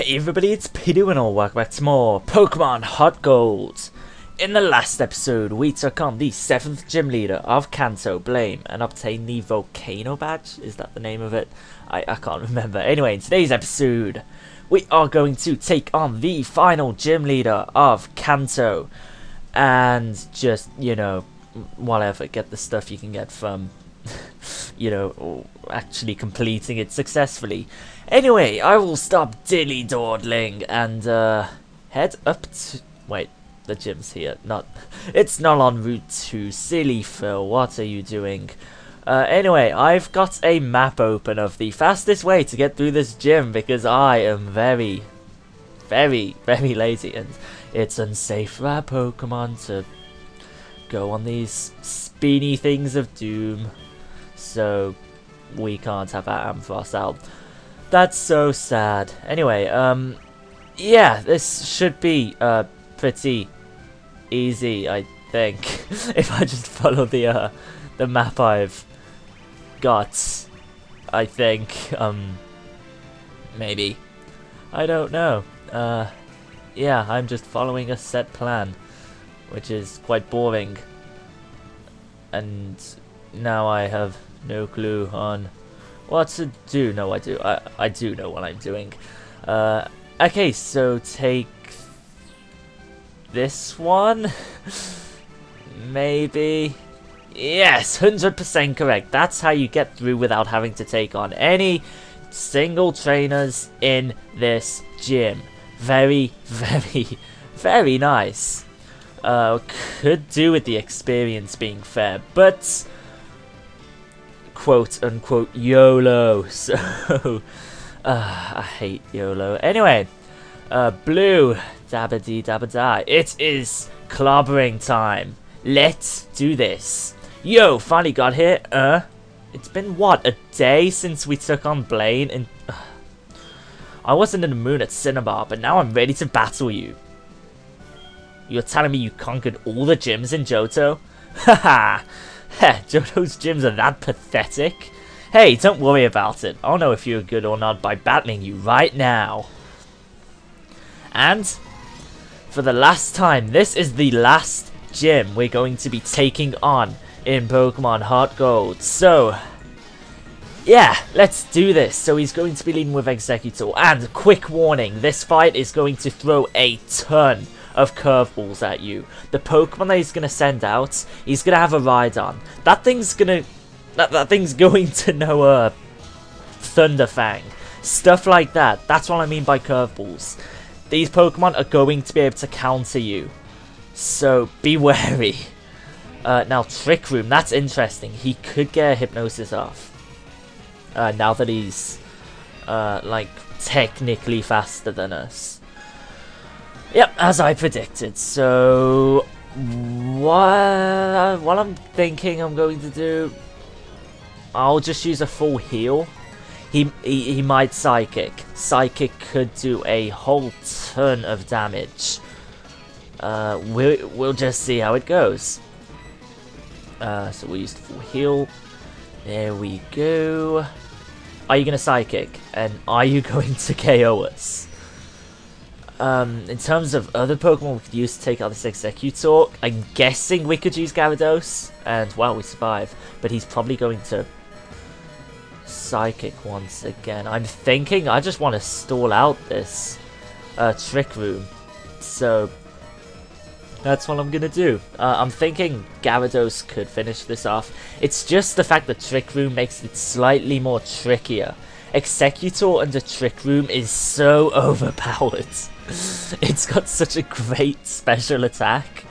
Hey everybody, it's Pidu and all, welcome back to more Pokemon HeartGold. In the last episode, we took on the 7th gym leader of Kanto, Blame, and obtained the Volcano Badge. Is that the name of it? I can't remember. Anyway, in today's episode, we are going to take on the final gym leader of Kanto. And just, you know, whatever, get the stuff you can get from, you know, actually completing it successfully. Anyway, I will stop dilly-dawdling and head up to... Wait, the gym's here. It's not en route to Silly Phil. What are you doing? Anyway, I've got a map open of the fastest way to get through this gym because I am very lazy and it's unsafe for our Pokemon to go on these spinny things of doom. So we can't have our Ampharos out. That's so sad. Anyway, yeah, this should be pretty easy, I think, if I just follow the map I've got. I think, maybe, I don't know. Yeah, I'm just following a set plan, which is quite boring, and now I have no clue on what to do. No, I do. I do know what I'm doing. Okay, so take this one. Maybe. Yes, 100% correct. That's how you get through without having to take on any single trainers in this gym. Very nice. Could do with the experience being fair, but quote unquote YOLO, so I hate YOLO. Anyway, blue, dabba-dee dabba-da, it is clobbering time. Let's do this. Yo, finally got here. It's been what, a day since we took on Blaine, and I wasn't in the mood at Cinnabar, but now I'm ready to battle you. You're telling me you conquered all the gyms in Johto? Haha. Johto's gyms are that pathetic? Hey, don't worry about it. I'll know if you're good or not by battling you right now. And for the last time, this is the last gym we're going to be taking on in Pokemon HeartGold. So, yeah, let's do this. So he's going to be leading with Executor. And quick warning, this fight is going to throw a ton of curveballs at you. The Pokemon that he's gonna send out, he's gonna have a Rhydon. That thing's going to know a Thunderfang. Stuff like that. That's what I mean by curveballs. These Pokemon are going to be able to counter you, so be wary. Now Trick Room, that's interesting. He could get a Hypnosis off. Now that he's like technically faster than us. Yep, as I predicted. So, what I'm thinking I'm going to do, I'll just use a full heal. He might Psychic. Psychic could do a whole ton of damage. We'll just see how it goes. So we used full heal. There we go. Are you going to Psychic? And are you going to KO us? In terms of other Pokemon we could use to take out this Executor, I'm guessing we could use Gyarados, and well, we survive. But he's probably going to Psychic once again. I'm thinking I just want to stall out this Trick Room, so that's what I'm gonna do. I'm thinking Gyarados could finish this off. It's just the fact that Trick Room makes it slightly more trickier. Executor under Trick Room is so overpowered. It's got such a great special attack,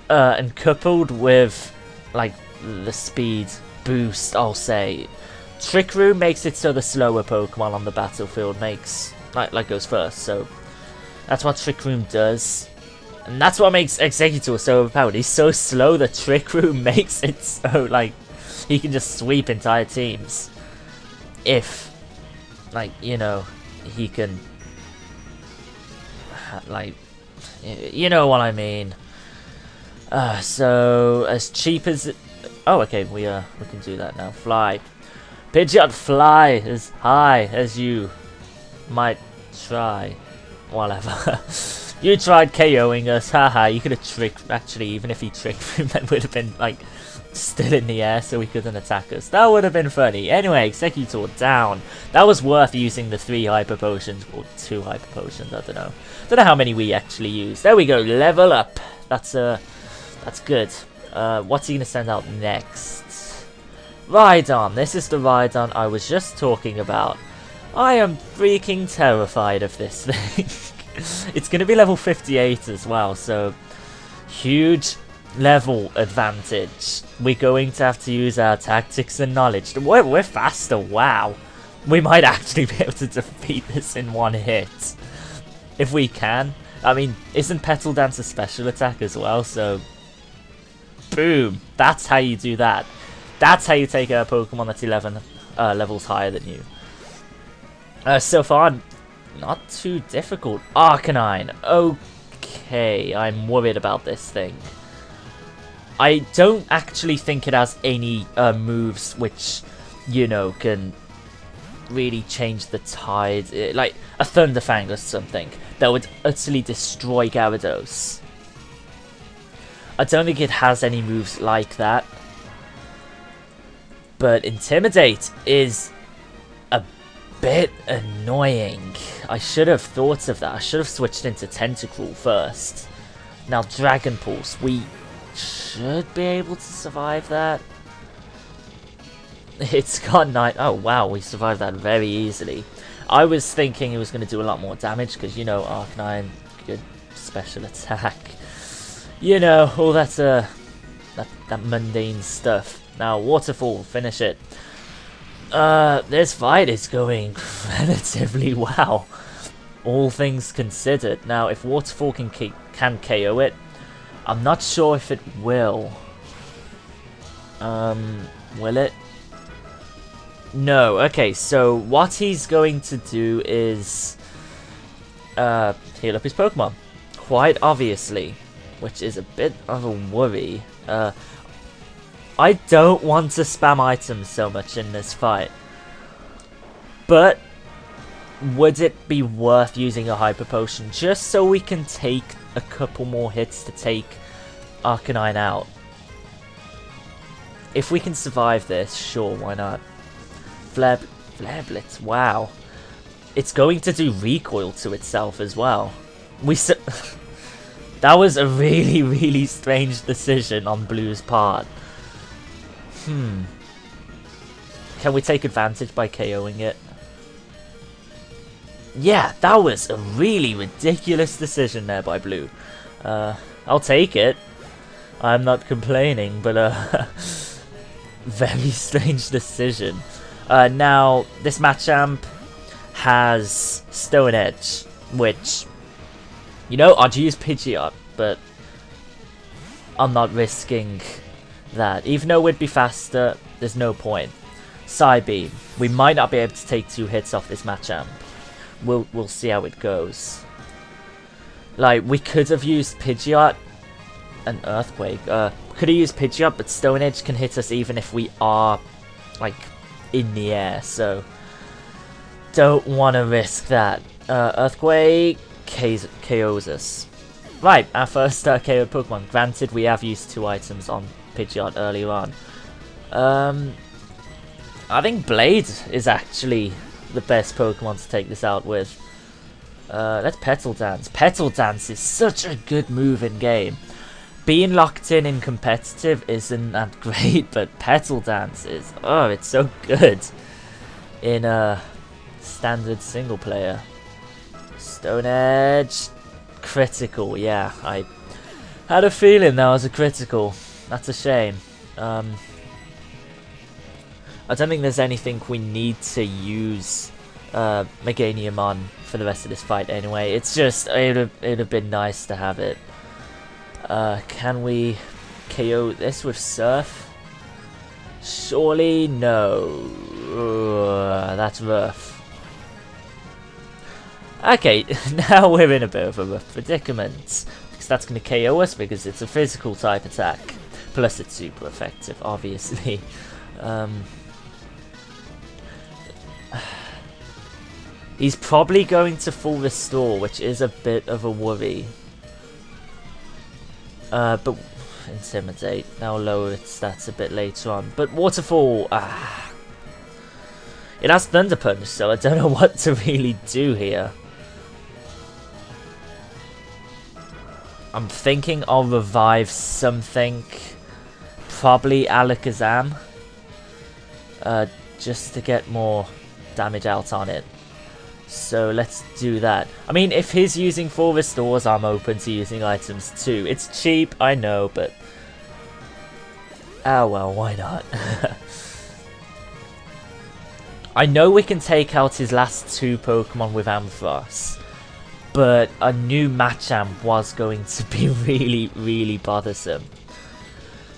and coupled with like the speed boost, I'll say, Trick Room makes it so the slower Pokemon on the battlefield goes first. So that's what Trick Room does, and that's what makes Executor so overpowered. He's so slow that Trick Room makes it so like he can just sweep entire teams. If, like, you know, he can, like, you know what I mean. So as cheap as it, oh, okay, we can do that now. Fly, Pidgeot, fly as high as you might try. Whatever. You tried KOing us, haha. You could have tricked, actually, even if he tricked him, that would have been, like, still in the air so he couldn't attack us. That would have been funny. Anyway, Executor down. That was worth using the 3 Hyper Potions, or 2 Hyper Potions, I don't know. Don't know how many we actually used. There we go, level up. That's good. What's he gonna send out next? Rhydon. This is the Rhydon I was just talking about. I am freaking terrified of this thing. It's going to be level 58 as well, so huge level advantage. We're going to have to use our tactics and knowledge. We're faster, wow. We might actually be able to defeat this in one hit. If we can. I mean, isn't Petal Dance a special attack as well, so... Boom! That's how you do that. That's how you take a Pokemon that's 11 levels higher than you. So far, not too difficult. Arcanine. Okay, I'm worried about this thing. I don't actually think it has any moves which, you know, can really change the tide. Like a Thunderfang or something that would utterly destroy Gyarados. I don't think it has any moves like that. But Intimidate is a bit annoying. I should have thought of that. I should have switched into Tentacruel first. Now Dragon Pulse. We should be able to survive that. It's got 9. Oh wow, we survived that very easily. I was thinking it was going to do a lot more damage because, you know, Arcanine, good special attack. You know, all that mundane stuff. Now Waterfall, finish it. This fight is going relatively well, all things considered. Now, if Waterfall can KO it, I'm not sure if it will. Will it? No. Okay, so what he's going to do is heal up his Pokemon, quite obviously, which is a bit of a worry. I don't want to spam items so much in this fight, but would it be worth using a Hyper Potion just so we can take a couple more hits to take Arcanine out? If we can survive this, sure, why not? Flare Blitz, wow. It's going to do recoil to itself as well. That was a really, really strange decision on Blue's part. Can we take advantage by KOing it? Yeah, that was a really ridiculous decision there by Blue. I'll take it. I'm not complaining, but very strange decision. Now, this Machamp has Stone Edge, which, you know, I'd use Pidgeot, but I'm not risking that. Even though we'd be faster, there's no point. Psybeam. We might not be able to take 2 hits off this Machamp. We'll see how it goes. Like, we could have used Pidgeot and Earthquake. Could have used Pidgeot, but Stone Edge can hit us even if we are, like, in the air. So, don't want to risk that. Earthquake KOs us. Right, our first KO Pokemon. Granted, we have used 2 items on Pidgeot earlier on. I think Blade is actually the best Pokemon to take this out with. Let's Petal Dance. Petal Dance is such a good move in game. Being locked in competitive isn't that great, but Petal Dance is, oh, it's so good in standard single player. Stone Edge, critical. Yeah, I had a feeling that was a critical. That's a shame. I don't think there's anything we need to use Meganium on for the rest of this fight anyway. It's just, it'd have been nice to have it. Can we KO this with Surf? Surely no. That's rough. Okay, now we're in a bit of a rough predicament, because that's going to KO us because it's a physical type attack. Plus it's super effective, obviously. He's probably going to full restore, which is a bit of a worry. But intimidate. That'll lower its stats a bit later on. But waterfall. It has thunder punch, so I don't know what to really do here. I'm thinking I'll revive something. Probably Alakazam. Just to get more damage out on it. So let's do that. I mean, if he's using full restores, I'm open to using items too. It's cheap, I know, but... oh well, why not? I know we can take out his last 2 Pokemon with Ampharos, but a new Machamp was going to be really, really bothersome.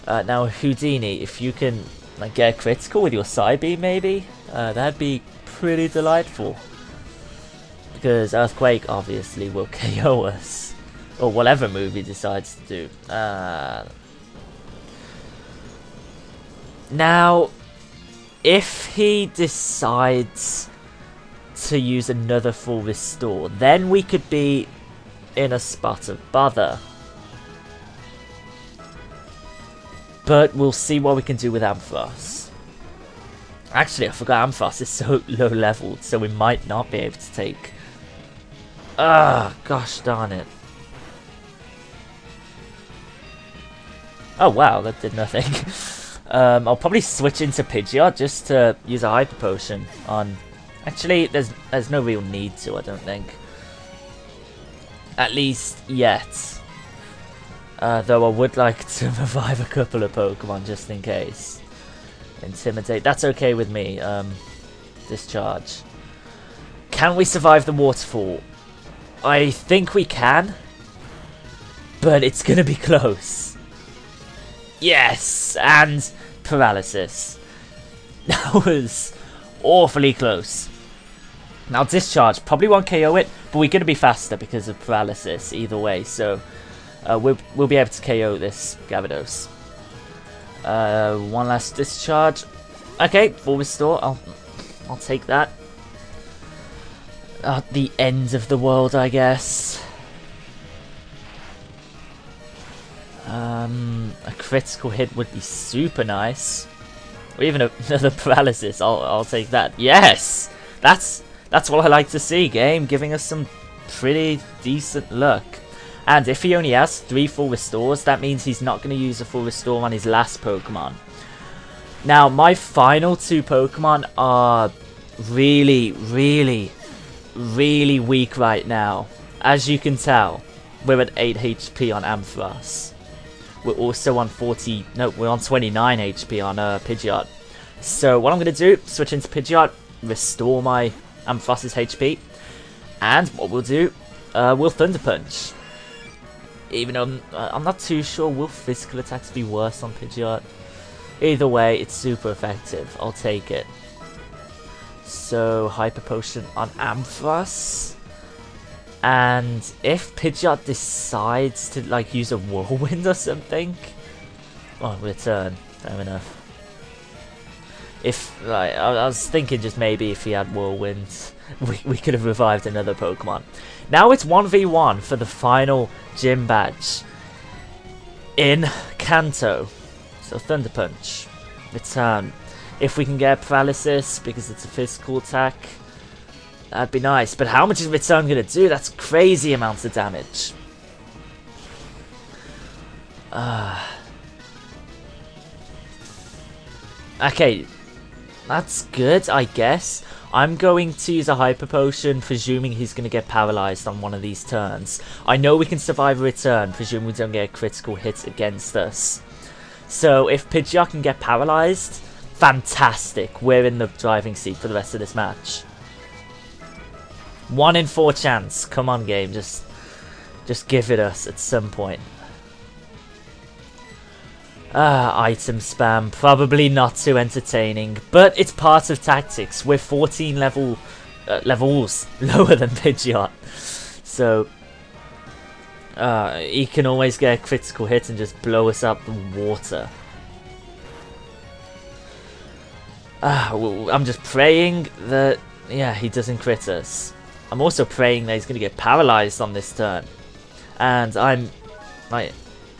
Now, Houdini, if you can like get a critical with your Psybeam, maybe, that'd be pretty delightful. Because Earthquake obviously will KO us, or whatever move he decides to do. Now, if he decides to use another full restore, then we could be in a spot of bother. But we'll see what we can do with Ampharos. Actually, I forgot Ampharos is so low leveled, so we might not be able to take... gosh darn it. Oh wow, that did nothing. I'll probably switch into Pidgeot just to use a Hyper Potion on... actually, there's no real need to, I don't think. At least yet. Though I would like to revive a couple of Pokemon just in case. Intimidate, that's okay with me. Discharge. Can we survive the waterfall? I think we can. But it's gonna be close. Yes! And paralysis. That was awfully close. Now Discharge, probably won't KO it, but we're gonna be faster because of paralysis either way, so we'll be able to KO this Gyarados. One last Discharge. Okay, full restore. I'll take that. The end of the world, I guess. A critical hit would be super nice. Or even another paralysis. I'll take that. Yes, that's what I like to see. Game giving us some pretty decent luck. And if he only has 3 full restores, that means he's not going to use a full restore on his last Pokemon. Now, my final 2 Pokemon are really, really, really weak right now. As you can tell, we're at 8 HP on Ampharos. We're also on 20... no, we're on 29 HP on Pidgeot. So what I'm going to do, switch into Pidgeot, restore my Ampharos's HP. And what we'll do, we'll Thunder Punch. Even though I'm not too sure, will physical attacks be worse on Pidgeot? Either way, it's super effective. I'll take it. So, Hyper Potion on Ampharos. And if Pidgeot decides to like use a Whirlwind or something... oh, return. Fair enough. If, right, I was thinking just maybe if he had Whirlwind, we could have revived another Pokemon. Now it's 1v1 for the final gym badge in Kanto. So Thunder Punch, return. If we can get paralysis because it's a physical attack, that'd be nice. But how much is return going to do? That's crazy amounts of damage. Okay, that's good, I guess. I'm going to use a Hyper Potion, presuming he's going to get paralyzed on one of these turns. I know we can survive a return, presuming we don't get a critical hit against us. So if Pidgeot can get paralyzed, fantastic. We're in the driving seat for the rest of this match. 1 in 4 chance. Come on, game. Just give it us at some point. Item spam. Probably not too entertaining, but it's part of tactics. We're 14 levels lower than Pidgeot. So, he can always get a critical hit and just blow us up the water. I'm just praying that Yeah, he doesn't crit us. I'm also praying that he's going to get paralyzed on this turn. And I'm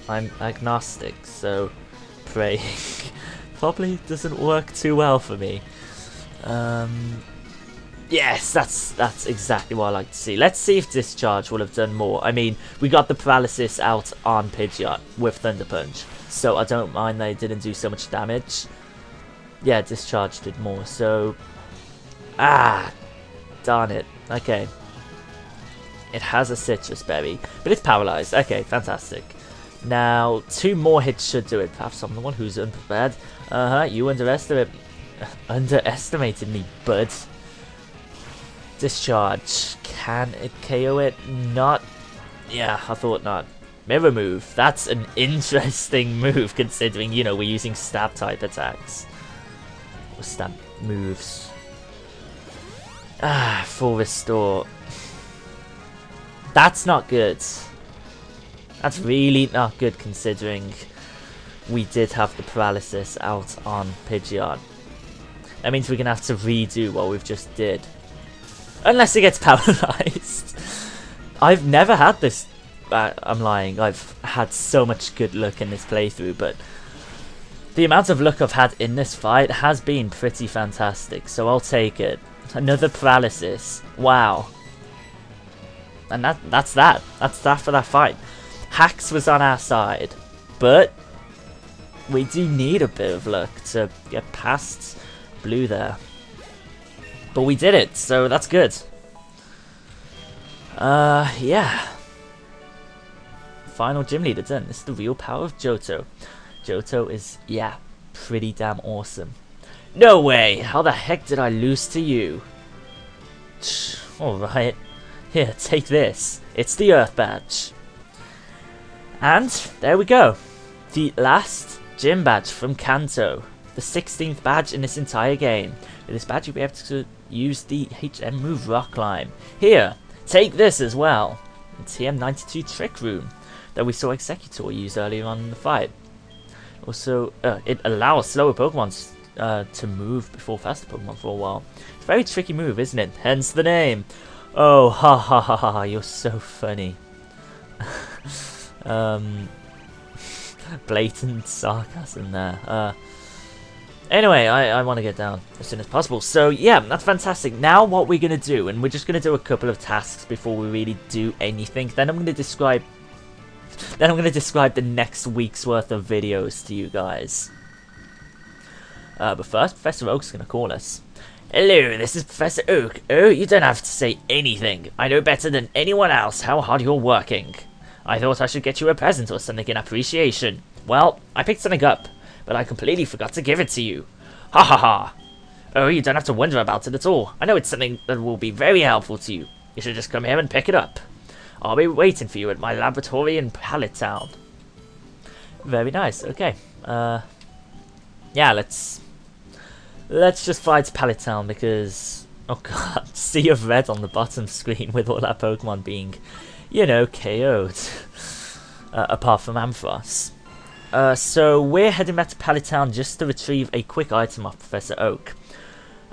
agnostic, so praying probably doesn't work too well for me. Yes, that's exactly what I like to see. Let's see if Discharge will have done more. I mean, we got the paralysis out on Pidgeot with Thunder Punch, so I don't mind that it didn't do so much damage. Yeah, Discharge did more, so... darn it. Okay. It has a Citrus Berry, but it's paralyzed. Okay, fantastic. Now, 2 more hits should do it. Perhaps I'm the one who's unprepared. You underestimated me, bud. Discharge. Can it KO it? Not. Yeah, I thought not. Mirror move. That's an interesting move considering, you know, we're using stab type attacks. Or stab moves. Full restore. That's not good. That's really not good considering we did have the paralysis out on Pidgeot. That means we're going to have to redo what we've just did. Unless it gets paralyzed. I've never had this. I'm lying. I've had so much good luck in this playthrough, but the amount of luck I've had in this fight has been pretty fantastic, so I'll take it. Another paralysis. Wow. And that's that. That's that for that fight. Hax was on our side, but we do need a bit of luck to get past Blue there. But we did it, so that's good. Yeah. Final gym leader done. This is the real power of Johto. Johto is, yeah, pretty damn awesome. No way! How the heck did I lose to you? Alright. Here, take this. It's the Earth Badge. And there we go. The last gym badge from Kanto. The 16th badge in this entire game. With this badge you'll be able to use the HM move Rock Climb. Here, take this as well. The TM92 Trick Room that we saw Executor use earlier on in the fight. Also, it allows slower Pokemon to move before faster Pokemon for a while. It's a very tricky move, isn't it? Hence the name. Oh, ha ha ha ha, you're so funny. Blatant sarcasm there. Anyway, I want to get down as soon as possible. So yeah, that's fantastic. Now what we're going to do, and we're just going to do a couple of tasks before we really do anything. Then I'm going to describe the next week's worth of videos to you guys. But first, Professor Oak's going to call us. Hello, this is Professor Oak. Oh, you don't have to say anything. I know better than anyone else how hard you're working. I thought I should get you a present or something in appreciation. Well, I picked something up, but I completely forgot to give it to you. Ha ha ha. Oh, you don't have to wonder about it at all. I know it's something that will be very helpful to you. You should just come here and pick it up. I'll be waiting for you at my laboratory in Pallet Town. Very nice. Okay. Yeah, let's just fly to Pallet Town because, oh god, sea of red on the bottom screen with all our Pokemon being, you know, KO'd. Apart from Ampharos. So we're heading back to Pallet Town just to retrieve a quick item off Professor Oak.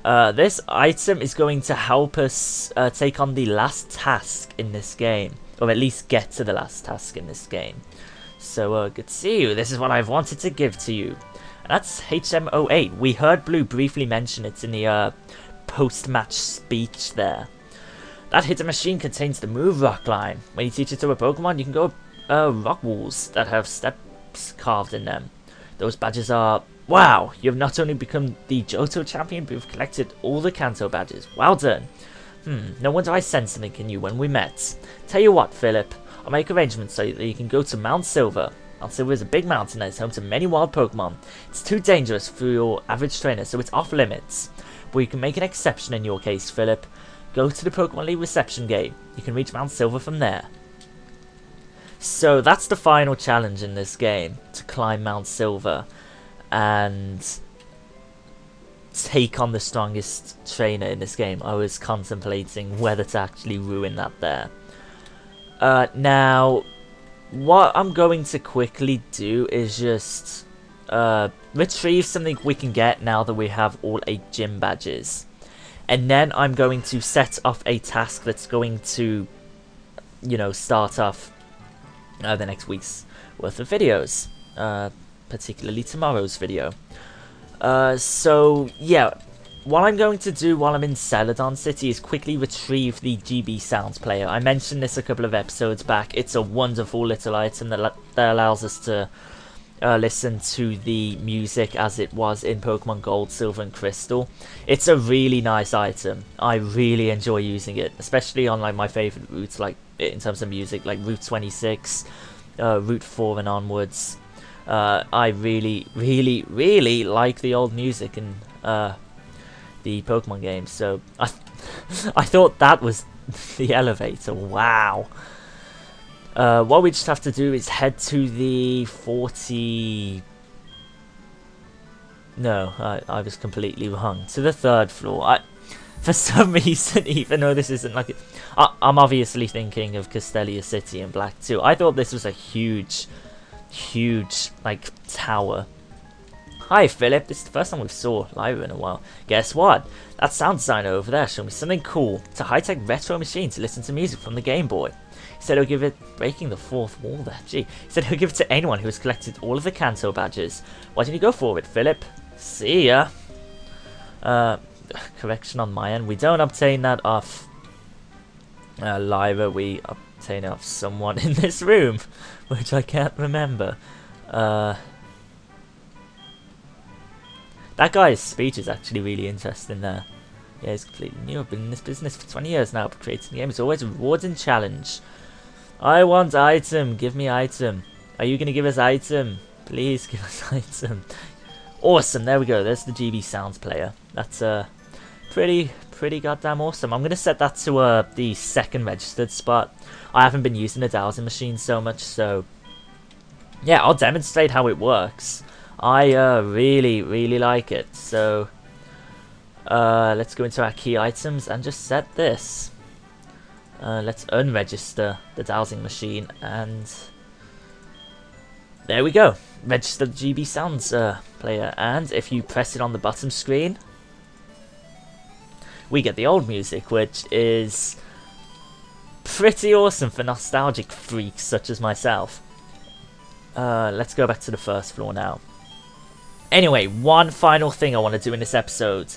This item is going to help us take on the last task in this game, or at least get to the last task in this game. So good to see you. This is what I've wanted to give to you. And that's HM08. We heard Blue briefly mention it in the post-match speech there. That hidden machine contains the move Rock Climb. When you teach it to a Pokemon, you can go rock walls that have steps carved in them. Those badges are... Wow! You've not only become the Johto champion, but you've collected all the Kanto badges. Well done! No wonder I sensed something in you when we met. Tell you what, Philip. I'll make arrangements so that you can go to Mount Silver. Mount Silver is a big mountain that is home to many wild Pokemon. It's too dangerous for your average trainer, so it's off limits. But you can make an exception in your case, Philip. Go to the Pokemon League reception gate. You can reach Mount Silver from there. So that's the final challenge in this game, to climb Mount Silver and take on the strongest trainer in this game. I was contemplating whether to actually ruin that there. Now, what I'm going to quickly do is just retrieve something we can get now that we have all 8 gym badges. and then I'm going to set off a task that's going to, you know, start off the next week's worth of videos, particularly tomorrow's video. So yeah, what I'm going to do while I'm in Celadon City is quickly retrieve the GB Sounds player. I mentioned this a couple of episodes back. It's a wonderful little item that allows us to listen to the music as it was in Pokemon Gold, Silver and Crystal. It's a really nice item. I really enjoy using it, especially on like my favorite routes, like in terms of music, like Route 26, Route 4 and onwards. I really like the old music in the Pokemon games, so I thought that was the elevator. Wow. What we just have to do is head to the 40... No, I was completely wrong. To the 3rd floor. For some reason, even though this isn't like... I'm obviously thinking of Castelia City in Black 2. I thought this was a huge, like, tower. Hi Philip, this is the first time we saw Lyra in a while. Guess what? That sound designer over there showed me something cool. It's a high-tech retro machine to listen to music from the Game Boy. He said he'll give it, breaking the 4th wall there, gee. He said he'll give it to anyone who has collected all of the Kanto badges. Why didn't you go for it, Philip? See ya. Correction on my end, we don't obtain that off Lyra, we obtain it off someone in this room, which I can't remember. That guy's speech is actually really interesting there. Yeah, he's completely new. I've been in this business for 20 years now, but creating games is always a rewarding challenge. I want item. Give me item. Are you going to give us item? Please give us item. Awesome. There we go. There's the GB Sounds player. That's pretty goddamn awesome. I'm going to set that to the 2nd registered spot. I haven't been using the dowsing machine so much, so yeah, I'll demonstrate how it works. I really like it. So let's go into our key items and just set this. Let's unregister the dowsing machine, and there we go. Register the GB Sounds player, and if you press it on the bottom screen, we get the old music, which is pretty awesome for nostalgic freaks such as myself. Let's go back to the 1st floor now. Anyway, one final thing I want to do in this episode.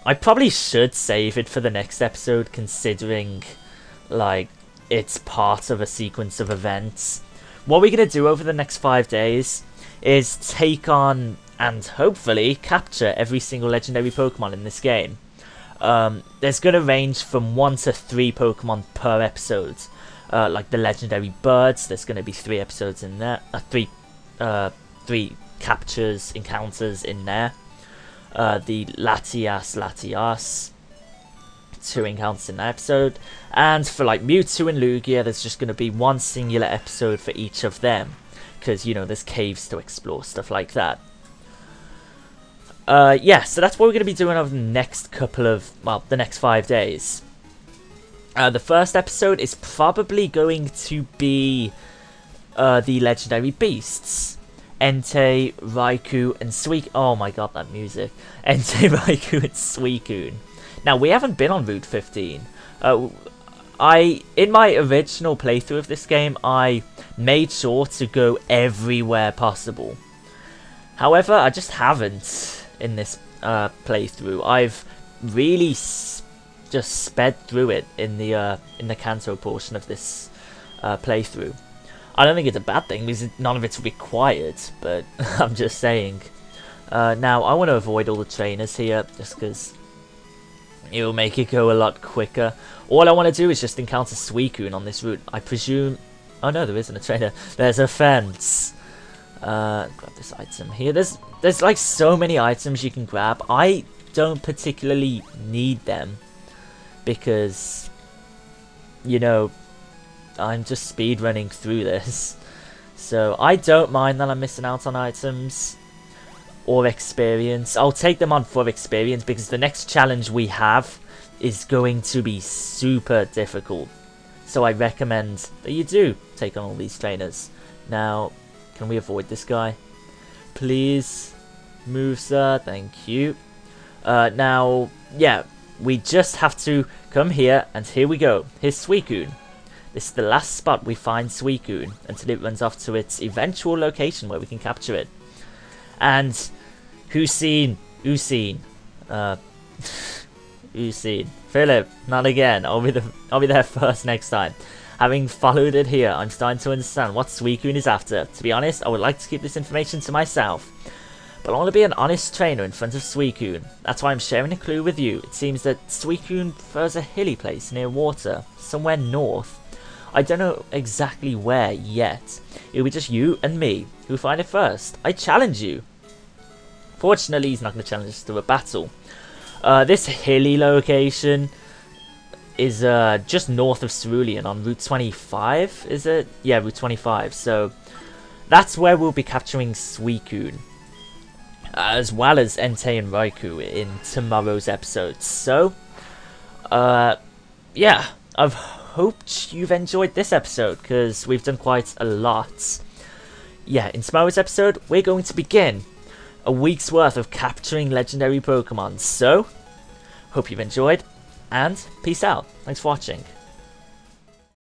I probably should save it for the next episode, considering, like, it's part of a sequence of events. What we're going to do over the next 5 days is take on, and hopefully capture, every single legendary Pokemon in this game. There's going to range from 1 to 3 Pokemon per episode. Like the legendary birds, there's going to be 3 episodes in there. 3 captures, encounters in there. The Latias, 2 encounters in that episode. And for like Mewtwo and Lugia, there's just going to be 1 singular episode for each of them. Because, you know, there's caves to explore, stuff like that. Yeah, so that's what we're going to be doing over the next couple of, well, the next 5 days. The first episode is probably going to be the legendary beasts. Entei, Raikou, and Suicune. Oh my god, that music. Entei, Raikou, and Suicune. Now, we haven't been on Route 15. In my original playthrough of this game, I made sure to go everywhere possible. However, I just haven't in this playthrough. I've really just sped through it in the Kanto portion of this playthrough. I don't think it's a bad thing because none of it's required, but I'm just saying. Now, I want to avoid all the trainers here just because it'll make it go a lot quicker. All I want to do is just encounter Suicune on this route. I presume... Oh no, there isn't a trainer. There's a fence. Grab this item here. There's like so many items you can grab. I don't particularly need them because, you know, I'm just speedrunning through this. So I don't mind that I'm missing out on items or experience. I'll take them on for experience because the next challenge we have is going to be super difficult. So I recommend that you do take on all these trainers. Now, can we avoid this guy? Please move, sir. Thank you. Now, yeah, we just have to come here, and here we go. Here's Suicune. This is the last spot we find Suicune until it runs off to its eventual location where we can capture it. And who's seen? Philip, not again. I'll be there first next time. Having followed it here, I'm starting to understand what Suicune is after. To be honest, I would like to keep this information to myself. But I want to be an honest trainer in front of Suicune. That's why I'm sharing a clue with you. It seems that Suicune prefers a hilly place near water, somewhere north. I don't know exactly where yet. It'll be just you and me who find it first. I challenge you. Fortunately, he's not going to challenge us to a battle. This hilly location is just north of Cerulean on Route 25, is it? Yeah, Route 25. So that's where we'll be capturing Suicune, as well as Entei and Raikou in tomorrow's episode. So, yeah, I've hoped you've enjoyed this episode, because we've done quite a lot. Yeah, in tomorrow's episode, we're going to begin a week's worth of capturing legendary Pokemon. So, hope you've enjoyed, and peace out. Thanks for watching.